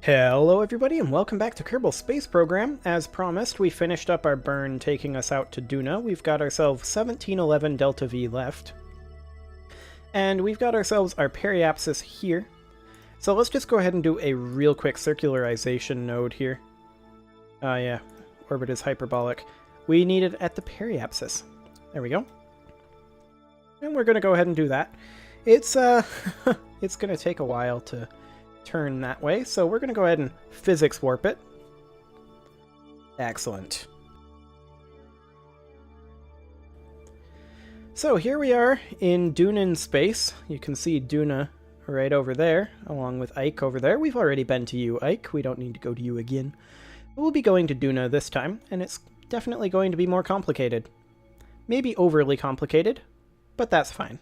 Hello everybody and welcome back to Kerbal Space Program. As promised, we finished up our burn taking us out to Duna. We've got ourselves 1711 Delta V left. And we've got ourselves our periapsis here. So let's just go ahead and do a real quick circularization node here. Yeah, orbit is hyperbolic. We need it at the periapsis. There we go. And we're going to go ahead and do that. It's it's going to take a while to turn that way, so we're going to go ahead and physics warp it. Excellent. So here we are in Dunan space. You can see Duna right over there, along with Ike over there. We've already been to you, Ike. We don't need to go to you again. We'll be going to Duna this time, and it's definitely going to be more complicated. Maybe overly complicated, but that's fine.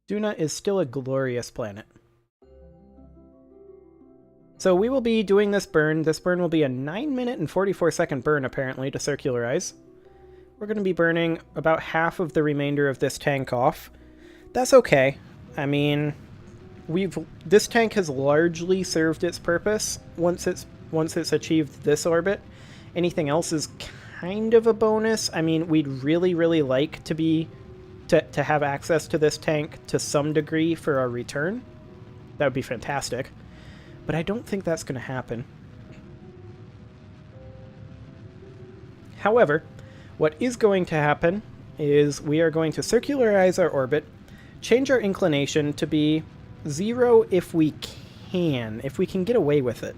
Duna is still a glorious planet. So we will be doing this burn. This burn will be a 9-minute and 44-second burn, apparently, to circularize. We're going to be burning about half of the remainder of this tank off. That's okay. I mean, this tank has largely served its purpose once it's achieved this orbit. Anything else is kind of a bonus. I mean, we'd really, really like to have access to this tank to some degree for our return. That would be fantastic. But I don't think that's going to happen. However, what is going to happen is we are going to circularize our orbit, change our inclination to be 0 if we can get away with it.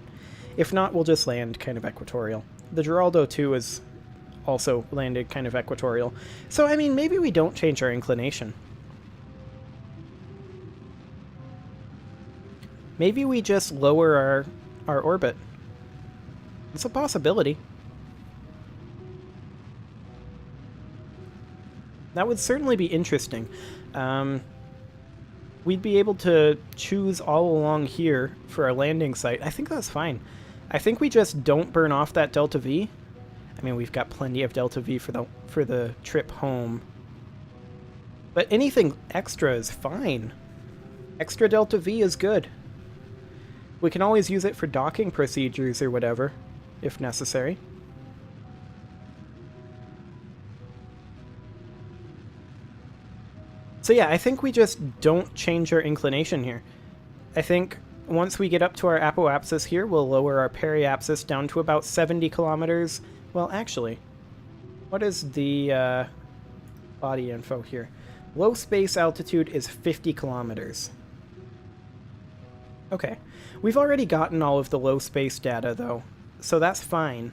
If not, we'll just land kind of equatorial. The Geraldo 2 is also landed kind of equatorial. So, I mean, maybe we don't change our inclination. Maybe we just lower our orbit. It's a possibility. That would certainly be interesting. We'd be able to choose all along here for our landing site. I think that's fine. I think we just don't burn off that Delta V. I mean, we've got plenty of Delta V for the trip home. But anything extra is fine. Extra Delta V is good. We can always use it for docking procedures or whatever, if necessary. So yeah, I think we just don't change our inclination here. I think once we get up to our apoapsis here, we'll lower our periapsis down to about 70 kilometers. Well, actually, what is the body info here? Low space altitude is 50 kilometers. Okay. We've already gotten all of the low space data, though, so that's fine.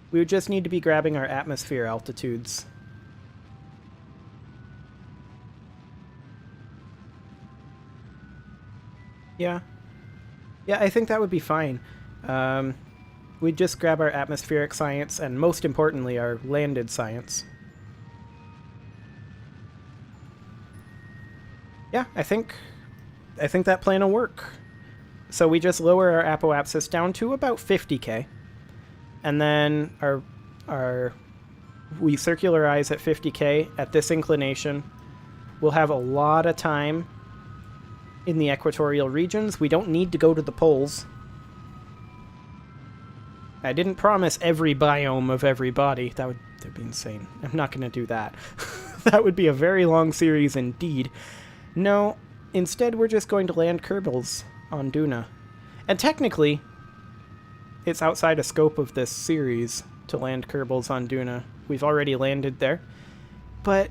We would just need to be grabbing our atmosphere altitudes. Yeah. Yeah, I think that would be fine. We'd just grab our atmospheric science, and most importantly, our landed science. Yeah, I think that plan will work. So we just lower our apoapsis down to about 50k, and then we circularize at 50k at this inclination. We'll have a lot of time in the equatorial regions. We don't need to go to the poles. I didn't promise every biome of every body. That'd be insane. I'm not going to do that. That would be a very long series indeed. No, instead we're just going to land Kerbals on Duna. And technically, it's outside of scope of this series to land Kerbals on Duna. We've already landed there. But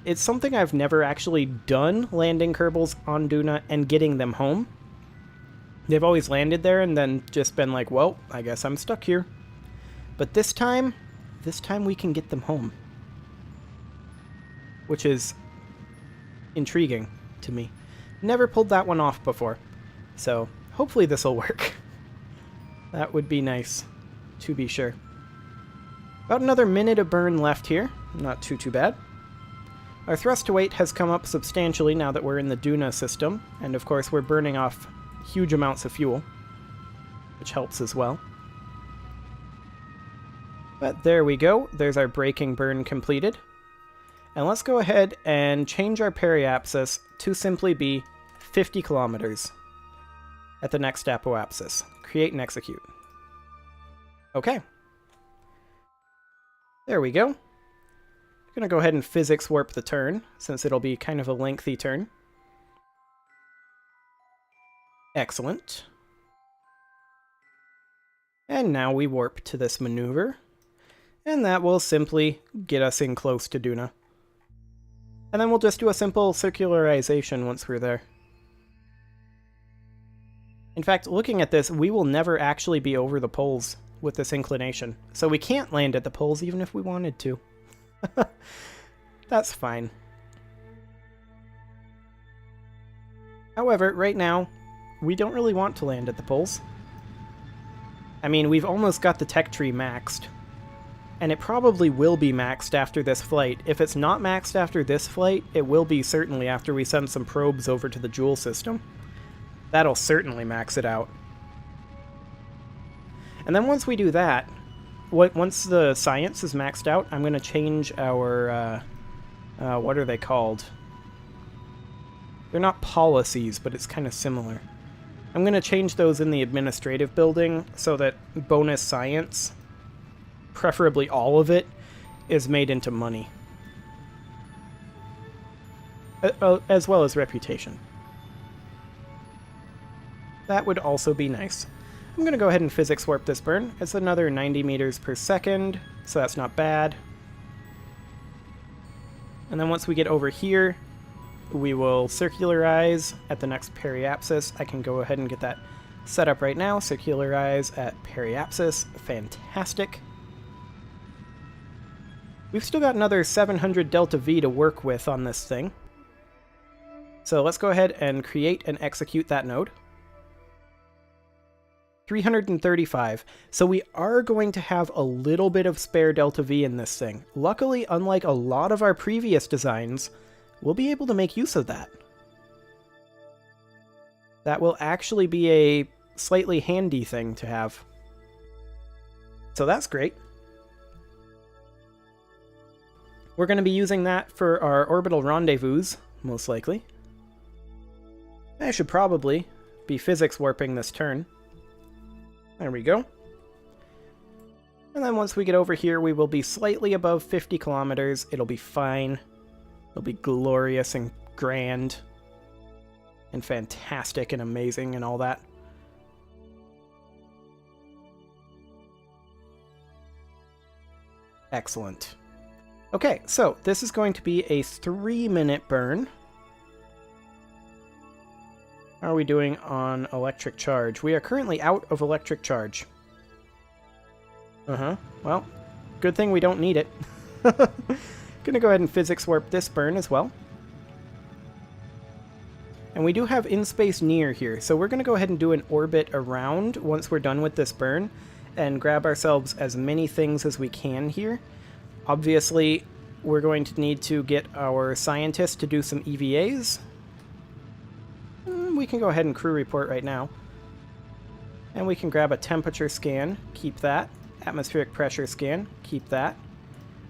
it's something I've never actually done, landing Kerbals on Duna and getting them home. They've always landed there and then just been like, well, I guess I'm stuck here. But this time we can get them home. Which is intriguing to me. Never pulled that one off before. So, hopefully this will work. That would be nice, to be sure. About another minute of burn left here. Not too bad. Our thrust to weight has come up substantially now that we're in the Duna system. And of course we're burning off huge amounts of fuel, which helps as well. But there we go. There's our braking burn completed. And let's go ahead and change our periapsis to simply be 50 kilometers. at the next apoapsis. Create and execute. Okay. There we go. I'm going to go ahead and physics warp the turn, since it'll be kind of a lengthy turn. Excellent. And now we warp to this maneuver, and that will simply get us in close to Duna. And then we'll just do a simple circularization once we're there. In fact, looking at this, we will never actually be over the poles with this inclination, so we can't land at the poles even if we wanted to. That's fine. However, right now, we don't really want to land at the poles. I mean, we've almost got the tech tree maxed. And it probably will be maxed after this flight. If it's not maxed after this flight, it will be certainly after we send some probes over to the Joule system. That'll certainly max it out. And then once we do that, once the science is maxed out, I'm going to change our, what are they called? They're not policies, but it's kind of similar. I'm going to change those in the administrative building so that bonus science, preferably all of it, is made into money. As well as reputation. That would also be nice. I'm going to go ahead and physics warp this burn. It's another 90 meters per second, so that's not bad. And then once we get over here, we will circularize at the next periapsis. I can go ahead and get that set up right now. Circularize at periapsis. Fantastic. We've still got another 700 delta V to work with on this thing. So let's go ahead and create and execute that node. 335. So we are going to have a little bit of spare delta V in this thing. Luckily, unlike a lot of our previous designs, we'll be able to make use of that. That will actually be a slightly handy thing to have. So that's great. We're going to be using that for our orbital rendezvous, most likely. I should probably be physics warping this turn. There we go. And then once we get over here, we will be slightly above 50 kilometers. It'll be fine. It'll be glorious and grand and fantastic and amazing and all that. Excellent. Okay, so this is going to be a 3-minute burn. How are we doing on electric charge? We are currently out of electric charge. Well, good thing we don't need it. Gonna go ahead and physics warp this burn as well. And we do have in-space near here, so we're gonna go ahead and do an orbit around once we're done with this burn and grab ourselves as many things as we can here. Obviously, we're going to need to get our scientists to do some EVAs. We can go ahead and crew report right now. And we can grab a temperature scan, keep that. Atmospheric pressure scan, keep that.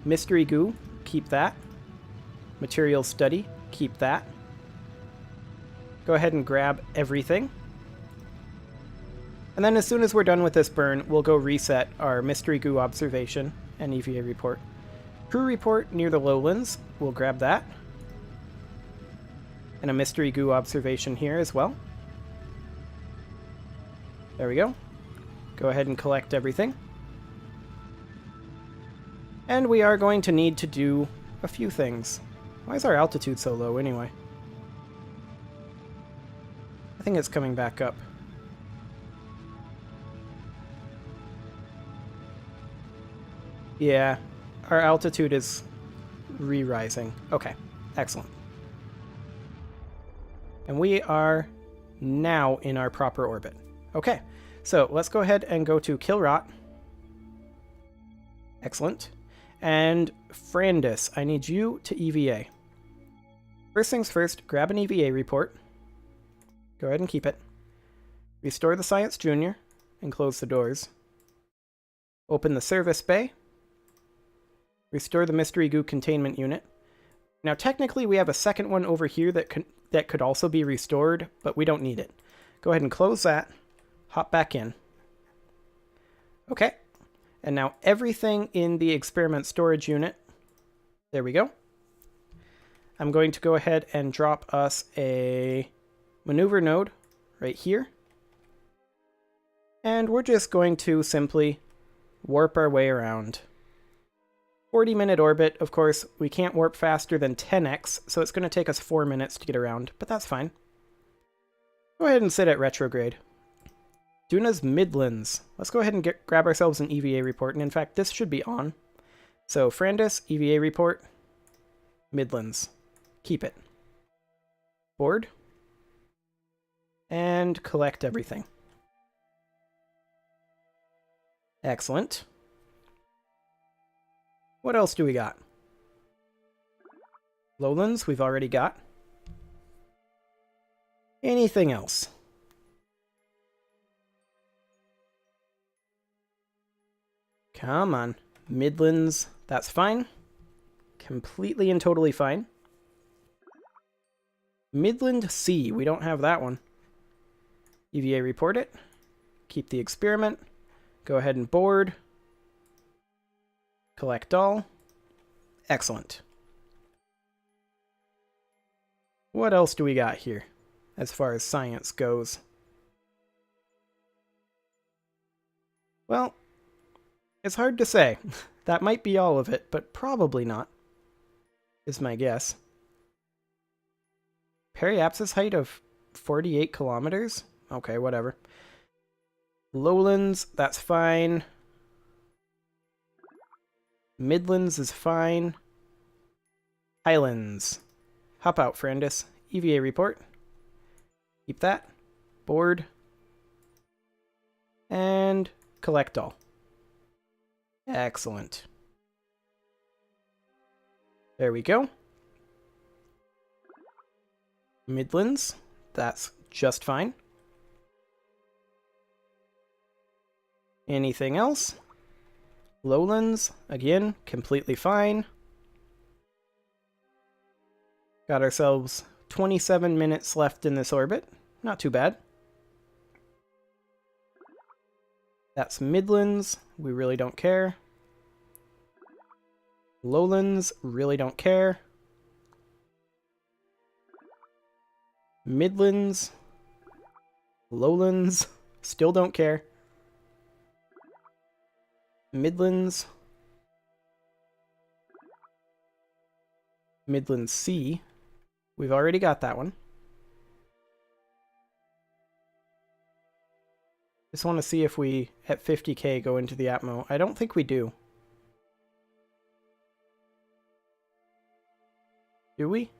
Mystery goo, keep that. Material study, keep that. Go ahead and grab everything. And then as soon as we're done with this burn, we'll go reset our mystery goo observation and EVA report. Crew report near the lowlands, we'll grab that. And a mystery goo observation here as well. There we go. Go ahead and collect everything. And we are going to need to do a few things. Why is our altitude so low anyway? I think it's coming back up. Yeah, our altitude is re-rising. Okay, excellent. And we are now in our proper orbit. Okay, so let's go ahead and go to Kilrot. Excellent. And Frandis, I need you to EVA. First things first, grab an EVA report. Go ahead and keep it. Restore the Science Junior and close the doors. Open the service bay. Restore the Mystery Goo containment unit. Now technically we have a second one over here that could also be restored, but we don't need it. Go ahead and close that. Hop back in. Okay. And now everything in the experiment storage unit. There we go. I'm going to go ahead and drop us a maneuver node right here. And we're just going to simply warp our way around. 40-minute orbit. Of course, we can't warp faster than 10x, so it's going to take us 4 minutes to get around, but that's fine. Go ahead and sit at retrograde. Duna's Midlands. Let's go ahead and grab ourselves an EVA report, and in fact, this should be on. So, Frandus, EVA report, Midlands. Keep it. Board. And collect everything. Excellent. What else do we got? Lowlands, we've already got. Anything else? Come on. Midlands, that's fine. Completely and totally fine. Midland C, we don't have that one. EVA report it. Keep the experiment. Go ahead and board. Collect all. Excellent. What else do we got here as far as science goes? Well, it's hard to say. That might be all of it, but probably not, is my guess. Periapsis height of 48 kilometers? Okay, whatever. Lowlands, that's fine. Midlands is fine. Highlands. Hop out, Frandus. EVA report. Keep that. Board. And collect all. Excellent. There we go. Midlands. That's just fine. Anything else? Lowlands, again, completely fine. Got ourselves 27 minutes left in this orbit. Not too bad. That's Midlands, we really don't care. Lowlands, really don't care. Midlands, Lowlands, still don't care. Midlands, Midlands C, we've already got that one. Just want to see if we, at 50k, go into the Atmo. I don't think we do. Do we?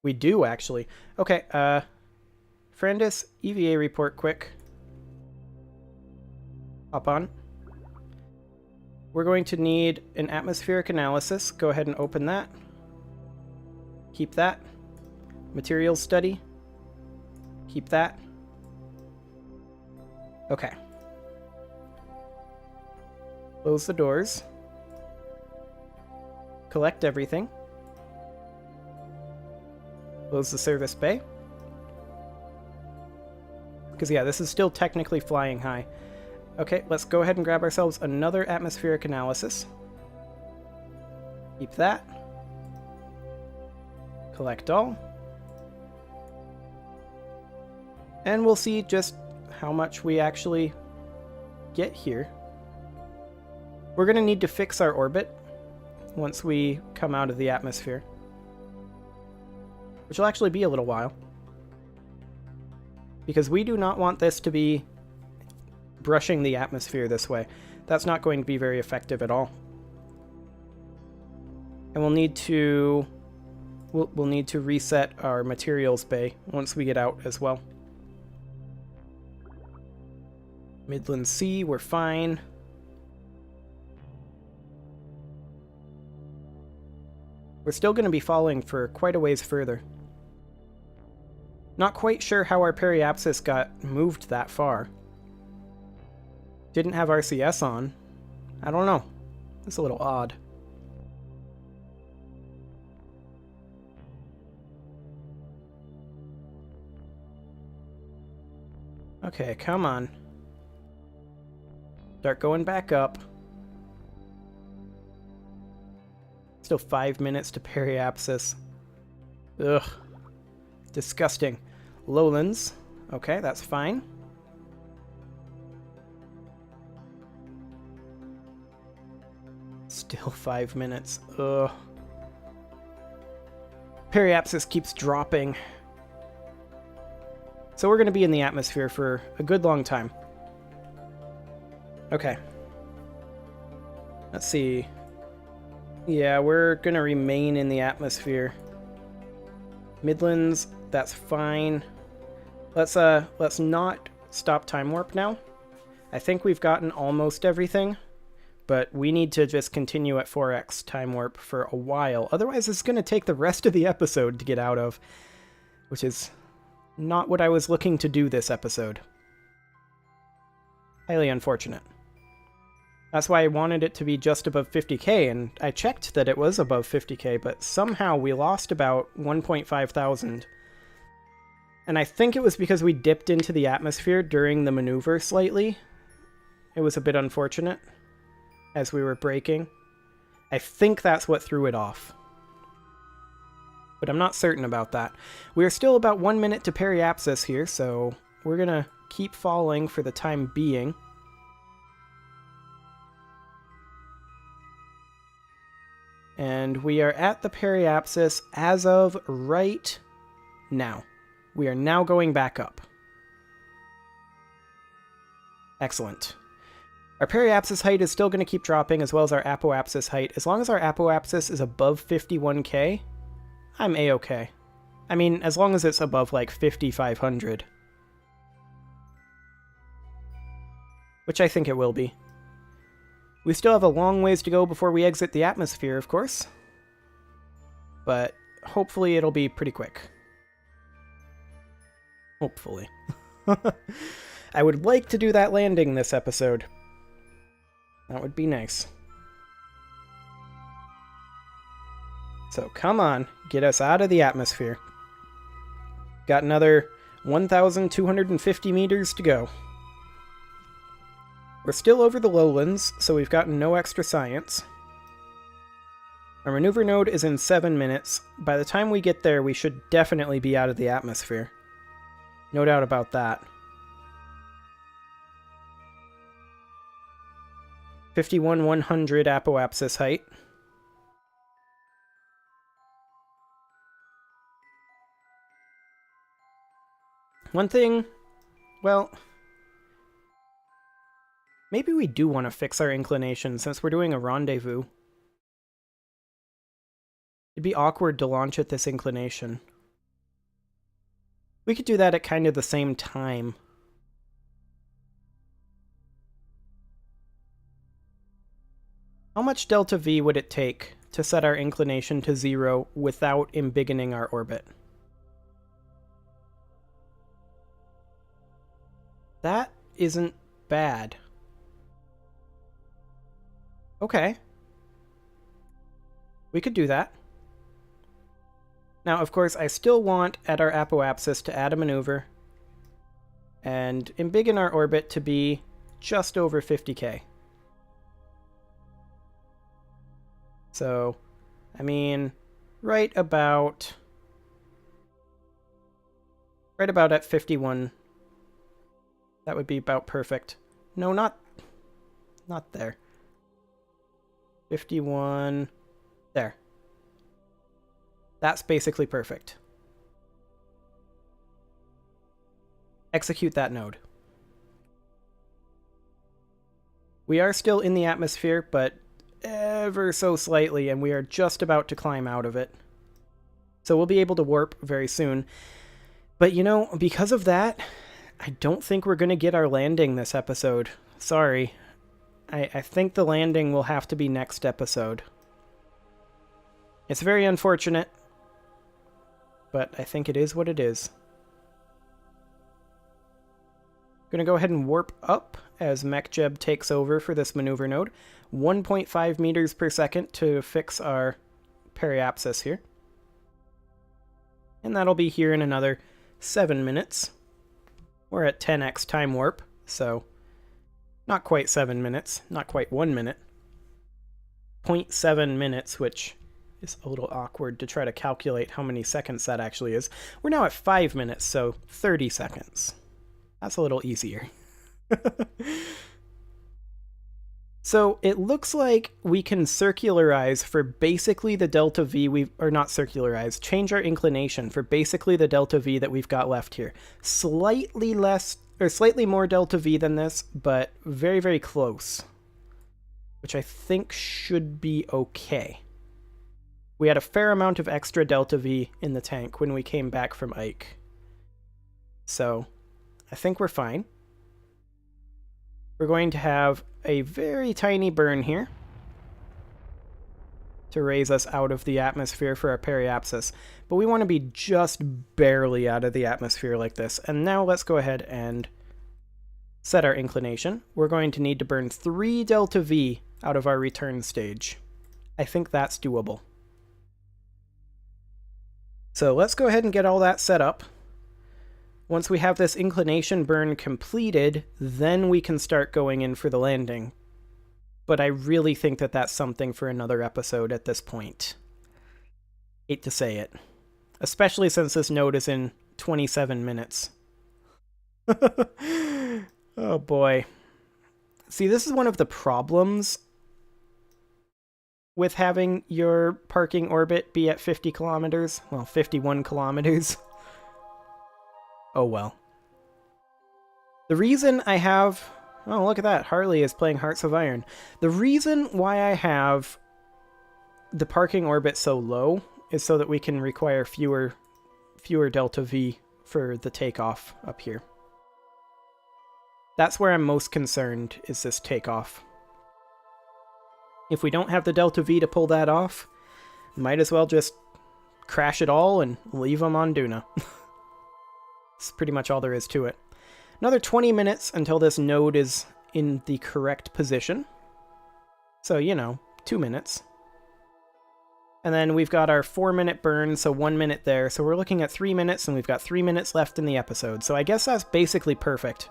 We do, actually. Okay, Frandus, EVA report quick. Hop on. We're going to need an atmospheric analysis. Go ahead and open that. Keep that. Materials study. Keep that. Okay. Close the doors. Collect everything. Close the service bay. Because, yeah, this is still technically flying high. Okay, let's go ahead and grab ourselves another atmospheric analysis. Keep that. Collect all. And we'll see just how much we actually get here. We're going to need to fix our orbit once we come out of the atmosphere, which will actually be a little while, because we do not want this to be brushing the atmosphere this way. That's not going to be very effective at all. And we'll need to reset our materials bay once we get out as well. Midland C, we're fine. We're still going to be falling for quite a ways further. Not quite sure how our periapsis got moved that far. Didn't have RCS on. I don't know. It's a little odd. Okay, come on. Start going back up. Still 5 minutes to periapsis. Ugh. Disgusting. Lowlands. Okay, that's fine. Still 5 minutes. Ugh. Periapsis keeps dropping. So we're going to be in the atmosphere for a good long time. Okay. Let's see. Yeah, we're going to remain in the atmosphere. Midlands, that's fine. Let's not stop time warp now. I think we've gotten almost everything, but we need to just continue at 4x time warp for a while. Otherwise, it's going to take the rest of the episode to get out of, which is not what I was looking to do this episode. Highly unfortunate. That's why I wanted it to be just above 50k, and I checked that it was above 50k, but somehow we lost about 1.5 thousand. And I think it was because we dipped into the atmosphere during the maneuver slightly. It was a bit unfortunate as we were braking. I think that's what threw it off. But I'm not certain about that. We're still about 1 minute to periapsis here, so we're gonna keep falling for the time being. And we are at the periapsis as of right now. We are now going back up. Excellent. Our periapsis height is still going to keep dropping, as well as our apoapsis height. As long as our apoapsis is above 51k, I'm a-okay. I mean, as long as it's above, like, 5,500. Which I think it will be. We still have a long ways to go before we exit the atmosphere, of course. But hopefully it'll be pretty quick. Hopefully. I would like to do that landing this episode. That would be nice. So come on, get us out of the atmosphere. Got another 1,250 meters to go. We're still over the lowlands, so we've gotten no extra science. Our maneuver node is in 7 minutes. By the time we get there, we should definitely be out of the atmosphere. No doubt about that. 51,100 apoapsis height. One thing, well, maybe we do want to fix our inclination since we're doing a rendezvous. It'd be awkward to launch at this inclination. We could do that at kind of the same time. How much delta V would it take to set our inclination to 0 without embiggening our orbit? That isn't bad. Okay. We could do that. Now, of course, I still want at our apoapsis to add a maneuver and embiggen our orbit to be just over 50k. So, I mean, right about at 51. That would be about perfect. No, not there. 51. There. That's basically perfect. Execute that node. We are still in the atmosphere, but ever so slightly, and we are just about to climb out of it. So we'll be able to warp very soon. But you know, because of that, I don't think we're going to get our landing this episode. Sorry. I think the landing will have to be next episode. It's very unfortunate, but I think it is what it is. Going to go ahead and warp up as MechJeb takes over for this maneuver node. 1.5 meters per second to fix our periapsis here. And that'll be here in another 7 minutes. We're at 10x time warp, so not quite 7 minutes, not quite 1 minute. 0.7 minutes, which is a little awkward to try to calculate how many seconds that actually is. We're now at 5 minutes, so 30 seconds. That's a little easier. So it looks like we can circularize for basically the delta V or not circularize, change our inclination for basically the delta V that we've got left here. Slightly less, or slightly more delta V than this, but very, very close. Which I think should be okay. We had a fair amount of extra delta V in the tank when we came back from Ike. So I think we're fine. We're going to have a very tiny burn here to raise us out of the atmosphere for our periapsis. But we want to be just barely out of the atmosphere like this. And now let's go ahead and set our inclination. We're going to need to burn 3 delta V out of our return stage. I think that's doable. So let's go ahead and get all that set up. Once we have this inclination burn completed, then we can start going in for the landing. But I really think that that's something for another episode at this point. Hate to say it. Especially since this node is in 27 minutes. Oh boy. See, this is one of the problems with having your parking orbit be at 50 kilometers. Well, 51 kilometers. Oh well. The reason I have... Oh, look at that. Harley is playing Hearts of Iron. The reason why I have the parking orbit so low is so that we can require fewer delta V for the takeoff up here. That's where I'm most concerned, is this takeoff. If we don't have the delta V to pull that off, might as well just crash it all and leave them on Duna. That's pretty much all there is to it. Another 20 minutes until this node is in the correct position. So, 2 minutes. And then we've got our 4-minute burn, so 1 minute there. So we're looking at 3 minutes, and we've got 3 minutes left in the episode. So I guess that's basically perfect.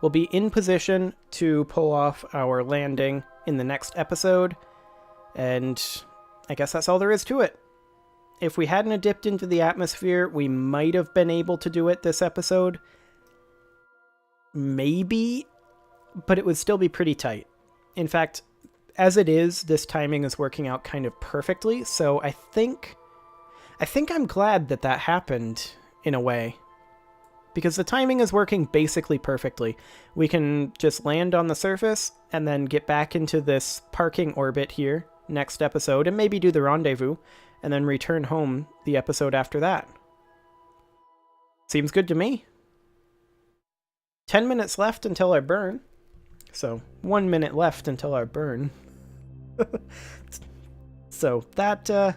We'll be in position to pull off our landing in the next episode. And I guess that's all there is to it. If we hadn't dipped into the atmosphere, we might have been able to do it this episode. Maybe, but it would still be pretty tight. In fact, as it is, this timing is working out kind of perfectly, so I think I'm glad that that happened, in a way. Because the timing is working basically perfectly. We can just land on the surface, and then get back into this parking orbit here, next episode, and maybe do the rendezvous, and then return home the episode after that. Seems good to me. 10 minutes left until our burn. So, 1 minute left until our burn. So, that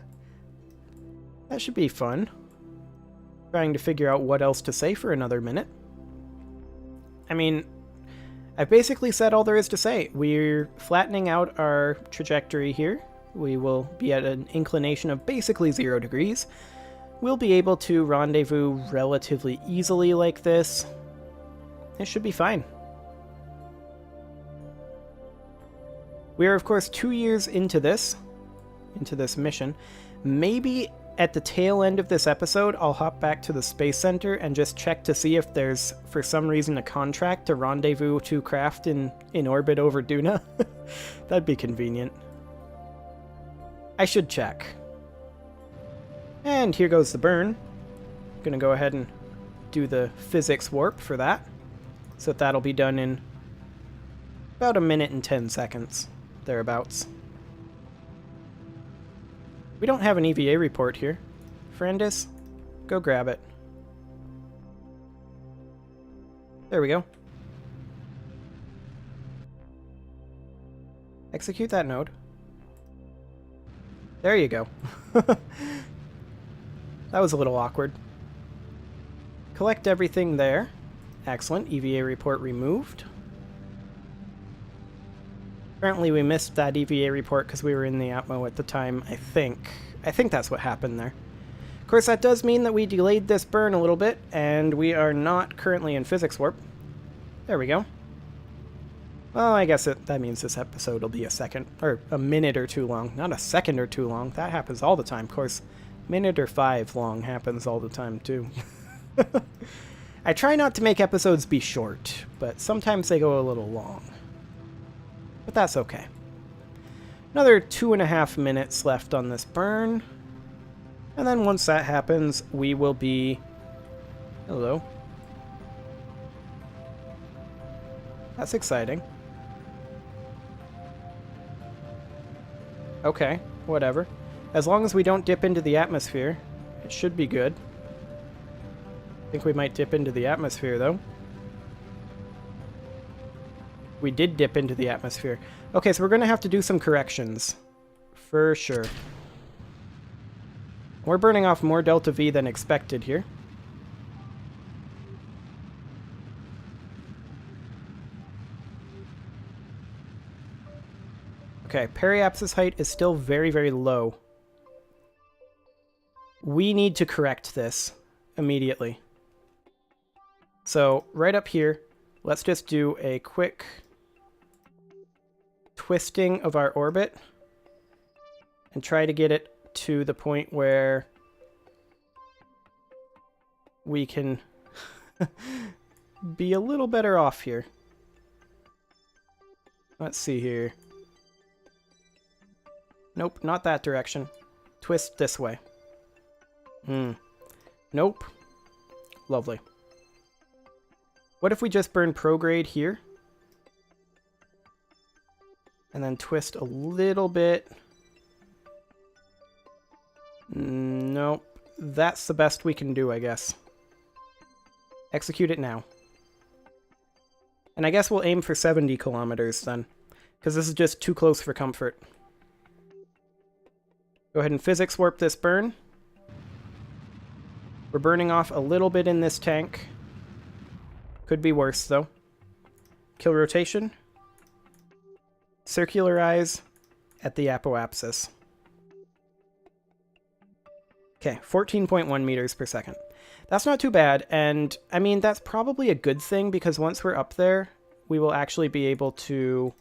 should be fun. Trying to figure out what else to say for another minute. I mean, I've basically said all there is to say. We're flattening out our trajectory here. We will be at an inclination of basically 0 degrees. We'll be able to rendezvous relatively easily like this. It should be fine. We are, of course, 2 years into this mission. Maybe at the tail end of this episode, I'll hop back to the Space Center and just check to see if there's, for some reason, a contract to rendezvous 2 craft in orbit over Duna. That'd be convenient. I should check. And here goes the burn. Gonna go ahead and do the physics warp for that. So that'll be done in about 1 minute and 10 seconds, thereabouts. We don't have an EVA report here. Ferendis, go grab it. There we go. Execute that node. There you go. That was a little awkward. Collect everything there. Excellent. EVA report removed. Apparently we missed that EVA report because we were in the Atmo at the time, I think. I think that's what happened there. course, that does mean that we delayed this burn a little bit, and we are not currently in physics warp. There we go. Well, I guess that means this episode will be a minute or two long. Not a second or two long. That happens all the time. Of course, minute or 5 long happens all the time, too. I try not to make episodes be short, but sometimes they go a little long. But that's okay. Another 2.5 minutes left on this burn. And then once that happens, we will be... Hello. That's exciting. Okay, whatever. As long as we don't dip into the atmosphere, it should be good. I think we might dip into the atmosphere, though. We did dip into the atmosphere. Okay, so we're going to have to do some corrections. For sure. We're burning off more delta V than expected here. Okay, periapsis height is still very, very low. We need to correct this immediately. So, right up here, let's just do a quick twisting of our orbit and try to get it to the point where we can be a little better off here. Let's see here. Nope, not that direction. Twist this way. Nope. Lovely. What if we just burn prograde here? And then twist a little bit. Nope. That's the best we can do, I guess. Execute it now. And I guess we'll aim for 70 kilometers then, because this is just too close for comfort. Go ahead and physics warp this burn. We're burning off a little bit in this tank. Could be worse, though. Kill rotation. Circularize at the apoapsis. Okay, 14.1 meters per second. That's not too bad, and I mean, that's probably a good thing, because once we're up there, we will actually be able to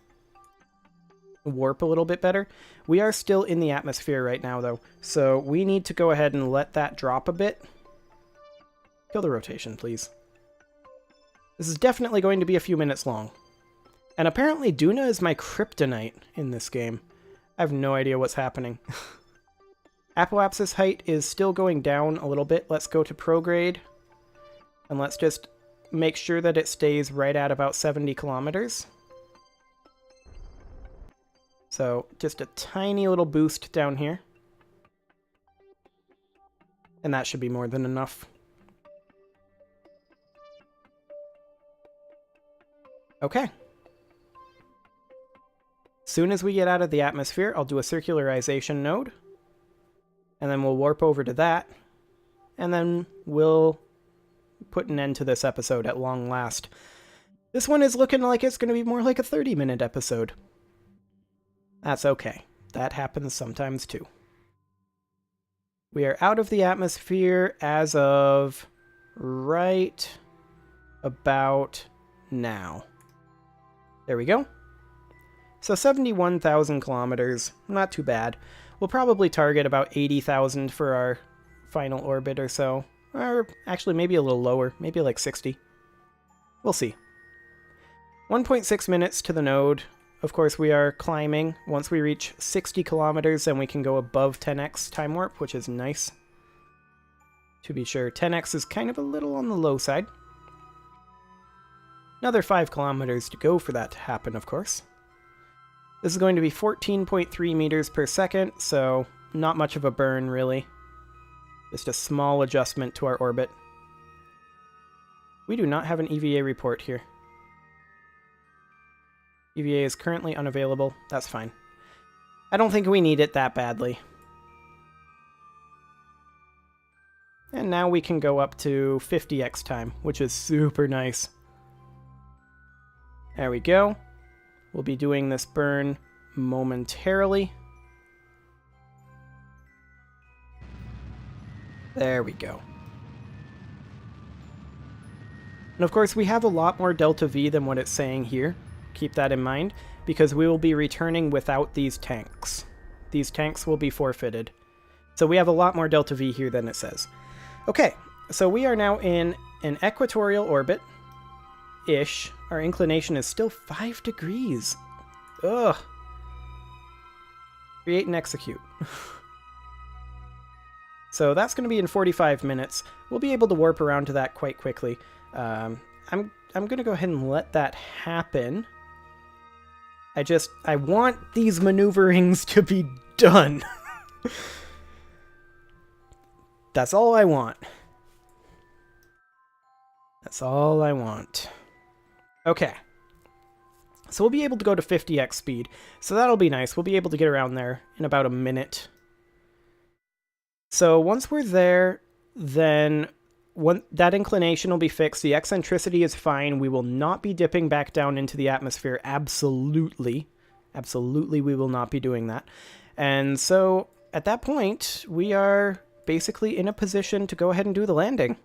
warp a little bit better. We are still in the atmosphere right now, though, so we need to go ahead and let that drop a bit. Kill the rotation, please. This is definitely going to be a few minutes long. And apparently Duna is my kryptonite in this game. I have no idea what's happening. Apoapsis height is still going down a little bit. Let's go to prograde. And let's just make sure that it stays right at about 70 kilometers. So just a tiny little boost down here. And that should be more than enough. Okay. Soon as we get out of the atmosphere, I'll do a circularization node. And then we'll warp over to that. And then we'll put an end to this episode at long last. This one is looking like it's going to be more like a 30-minute episode. That's okay. That happens sometimes too. We are out of the atmosphere as of right about now. There we go. So 71,000 kilometers, not too bad. We'll probably target about 80,000 for our final orbit or so. Or actually maybe a little lower, maybe like 60. We'll see. 1.6 minutes to the node. Of course, we are climbing. Once we reach 60 kilometers, then we can go above 10x time warp, which is nice. To be sure, 10x is kind of a little on the low side. Another 5 kilometers to go for that to happen, of course. This is going to be 14.3 meters per second, so not much of a burn, really. Just a small adjustment to our orbit. We do not have an EVA report here. EVA is currently unavailable. That's fine. I don't think we need it that badly. And now we can go up to 50x time, which is super nice. There we go. We'll be doing this burn momentarily. There we go. And of course, we have a lot more delta V than what it's saying here. Keep that in mind, because we will be returning without these tanks. These tanks will be forfeited. So we have a lot more delta V here than it says. Okay, so we are now in an equatorial orbit-ish. Our inclination is still 5 degrees. Ugh. Create and execute. So that's going to be in 45 minutes. We'll be able to warp around to that quite quickly. I'm going to go ahead and let that happen. I want these maneuverings to be done. That's all I want. That's all I want. Okay. So we'll be able to go to 50x speed. So that'll be nice. We'll be able to get around there in about a minute. So once we're there, then that inclination will be fixed. The eccentricity is fine. We will not be dipping back down into the atmosphere. Absolutely. Absolutely, we will not be doing that. And so at that point, we are basically in a position to go ahead and do the landing.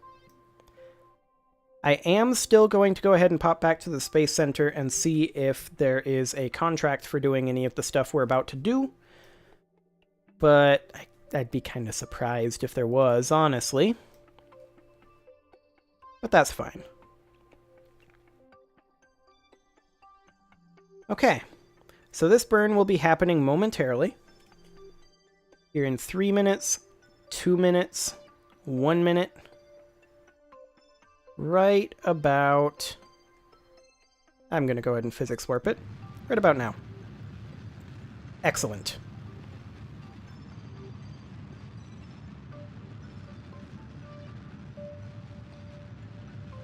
I am still going to go ahead and pop back to the Space Center and see if there is a contract for doing any of the stuff we're about to do. But I'd be kind of surprised if there was, honestly. But that's fine. Okay, so this burn will be happening momentarily. Here in 3 minutes, 2 minutes, 1 minute. Right about... I'm going to go ahead and physics warp it. Right about now. Excellent.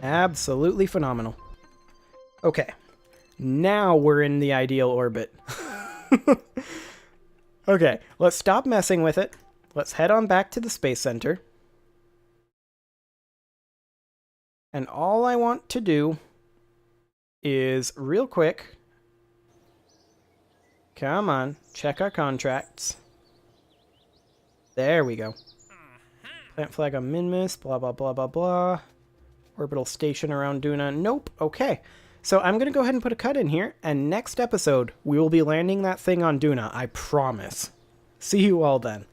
Absolutely phenomenal. Okay. Now we're in the ideal orbit. Okay, let's stop messing with it. Let's head on back to the Space Center. And all I want to do is, real quick, come on, check our contracts. There we go. Plant flag on Minmus, blah, blah, blah, blah, blah. Orbital station around Duna. Nope. Okay. So I'm going to go ahead and put a cut in here, and next episode, we will be landing that thing on Duna. I promise. See you all then.